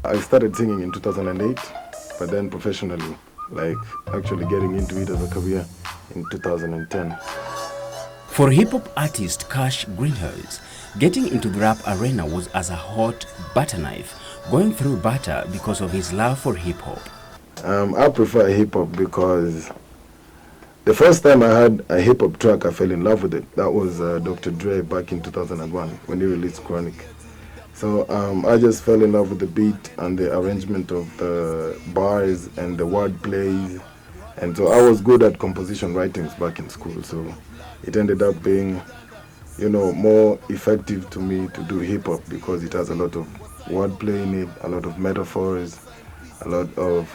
I started singing in 2008, but then professionally, like actually getting into it as a career in 2010. For hip-hop artist Kash Grindhauz, getting into the rap arena was as a hot butter knife, going through butter because of his love for hip-hop. I prefer hip-hop because the first time I heard a hip-hop track, I fell in love with it. That was Dr. Dre back in 2001 when he released Chronic. So I just fell in love with the beat and the arrangement of the bars and the word plays. And so I was good at composition writings back in school. So it ended up being, more effective to me to do hip-hop because it has a lot of wordplay in it, a lot of metaphors, a lot of...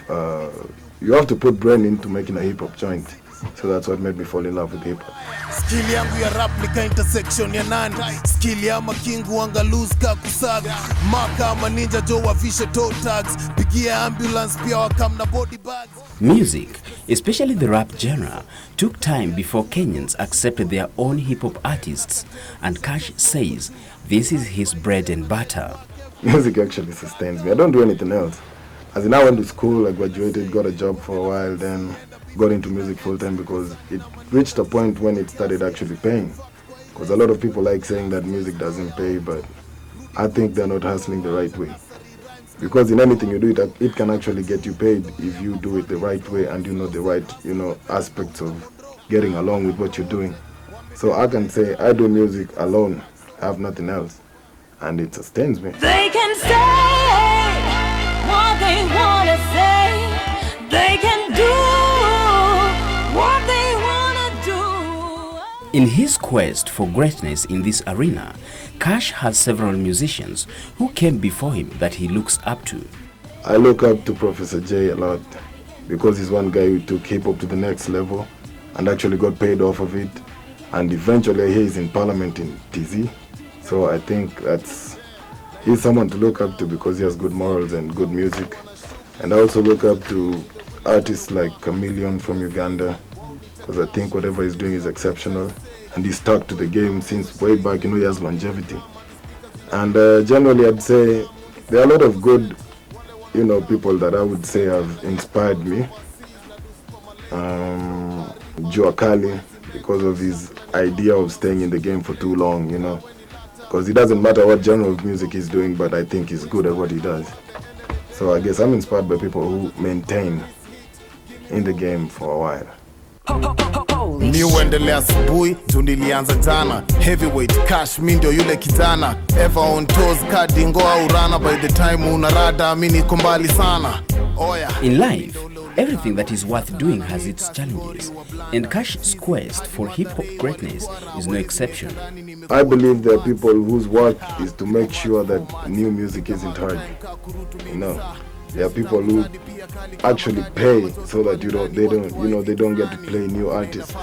you have to put brain into making a hip-hop joint. So that's what made me fall in love with hip-hop. Skill yangu ya rap nika intersection ya nani. Skill ya makingu anga lose ka kusaga. Maka ama ninja jo wavishe toe tags. Pigia ambulance pia wakam na body bags. Music, especially the rap genre, took time before Kenyans accepted their own hip-hop artists, and Kash says this is his bread and butter. Music actually sustains me. I don't do anything else. As in, I went to school, I graduated, got a job for a while, then got into music full time because it reached a point when it started actually paying. Because a lot of people like saying that music doesn't pay, but I think they're not hustling the right way. Because in anything you do, it can actually get you paid if you do it the right way and you know the right, aspects of getting along with what you're doing. So I can say I do music alone, I have nothing else, and it sustains me. They can say what they want to say, they can do what they want to do. In his quest for greatness in this arena, Kash has several musicians who came before him that he looks up to. I look up to Professor J a lot because he's one guy who took hip-hop to the next level and actually got paid off of it. And eventually he's in parliament in TZ. So I think he's someone to look up to because he has good morals and good music. And I also look up to artists like Chameleon from Uganda because I think whatever he's doing is exceptional. And he's stuck to the game since way back, he has longevity. And generally I'd say there are a lot of good, people that I would say have inspired me. Joe Akali, because of his idea of staying in the game for too long, because it doesn't matter what genre of music he's doing, but I think he's good at what he does. So I guess I'm inspired by people who maintain in the game for a while. Mi uendelea asubuhi, ndio nilianza jana. Heavyweight Cash, mi ndio yule kijana. Ever on toes, kadingo au rana. By the time unarada, mi niko mbali sana. In life, everything that is worth doing has its challenges, and Kash's quest for hip-hop greatness is no exception. I believe there are people whose work is to make sure that new music isn't heard. There are people who actually pay so that they don't get to play new artists.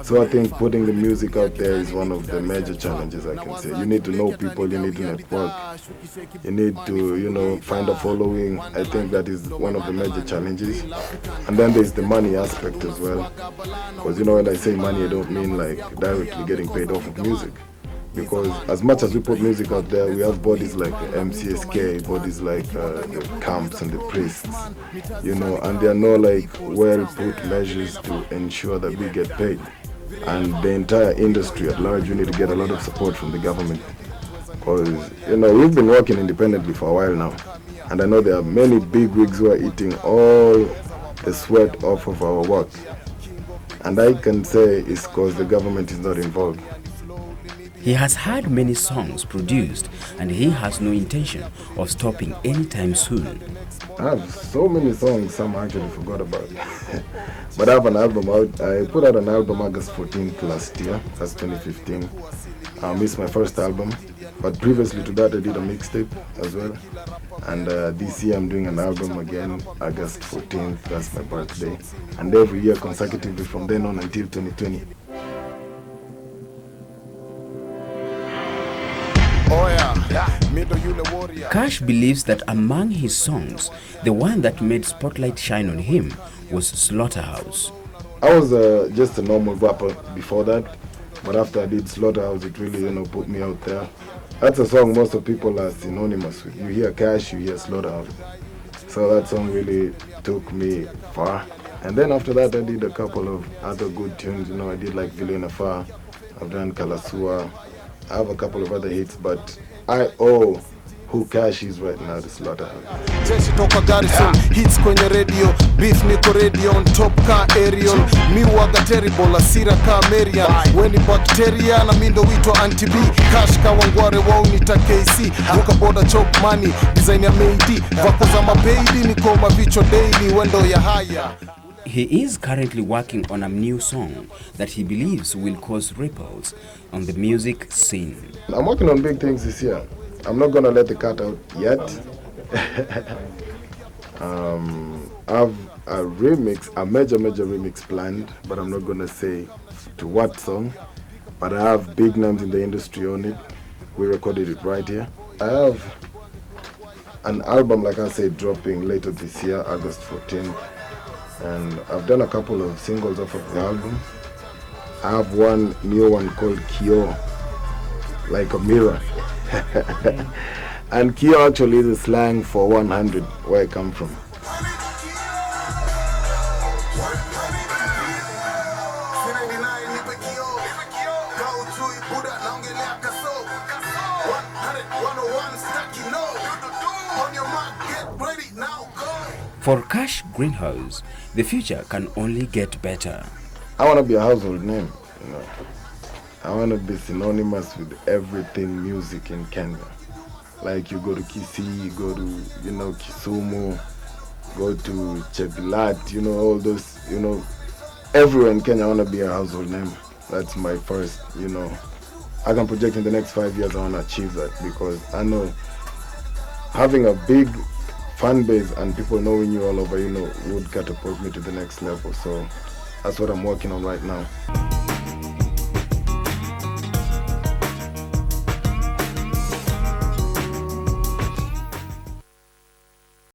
So I think putting the music out there is one of the major challenges, I can say. You need to know people, you need to network, you need to, find a following. I think that is one of the major challenges. And then there's the money aspect as well. Because, when I say money, I don't mean like directly getting paid off of music. Because as much as we put music out there, we have bodies like MCSK, bodies like the camps and the priests, and there are no well-put measures to ensure that we get paid. And the entire industry at large, we need to get a lot of support from the government. Because, we've been working independently for a while now. And I know there are many big wigs who are eating all the sweat off of our work. And I can say it's because the government is not involved. He has had many songs produced and he has no intention of stopping anytime soon. I have so many songs, some I actually forgot about. But I have an album out. I put out an album August 14th last year, that's 2015. It's my first album, but previously to that I did a mixtape as well. And this year I'm doing an album again, August 14th, that's my birthday. And every year consecutively from then on until 2020. Kash believes that among his songs, the one that made spotlight shine on him was Slaughterhouse. I was just a normal rapper before that, but after I did Slaughterhouse, it really, put me out there. That's a song most of people are synonymous with. You hear Cash, you hear Slaughterhouse. So that song really took me far. And then after that, I did a couple of other good tunes. You know, I did like Villain Afar, I've done Kalasua. I have a couple of other hits, but I owe who Cash is right now to Slaughterhouse. Jeshi toka Garrison, hits kwenye radio, beef niko radio, on top ka aerial. Mi waga terrible, asira ka Marian. Weni bacteria na mindo wito anti-B. Cash ka wangware wao nita K.C. Woka boda chop money, design ya Meidi. Vako za mapeidi niko mavicho daily, wendo ya haya. He is currently working on a new song that he believes will cause ripples on the music scene. I'm working on big things this year. I'm not gonna let the cat out yet. I have a remix, a major remix planned, but I'm not gonna say to what song. But I have big names in the industry on it. We recorded it right here. I have an album, like I said, dropping later this year, August 14th. And I've done a couple of singles off of the album. I have one new one called KiOO, like a mirror. And KiOO actually is a slang for 100, where I come from. For Kash Grindhauz, the future can only get better. I want to be a household name, you know. I want to be synonymous with everything music in Kenya. Like you go to Kisii, you go to, you know, Kisumu, go to Chebilat, you know, all those, you know, everywhere in Kenya I want to be a household name. That's my first, you know. I can project in the next 5 years I want to achieve that, because I know having a big fan base and people knowing you all over, you know, would catapult me to the next level. So that's what I'm working on right now.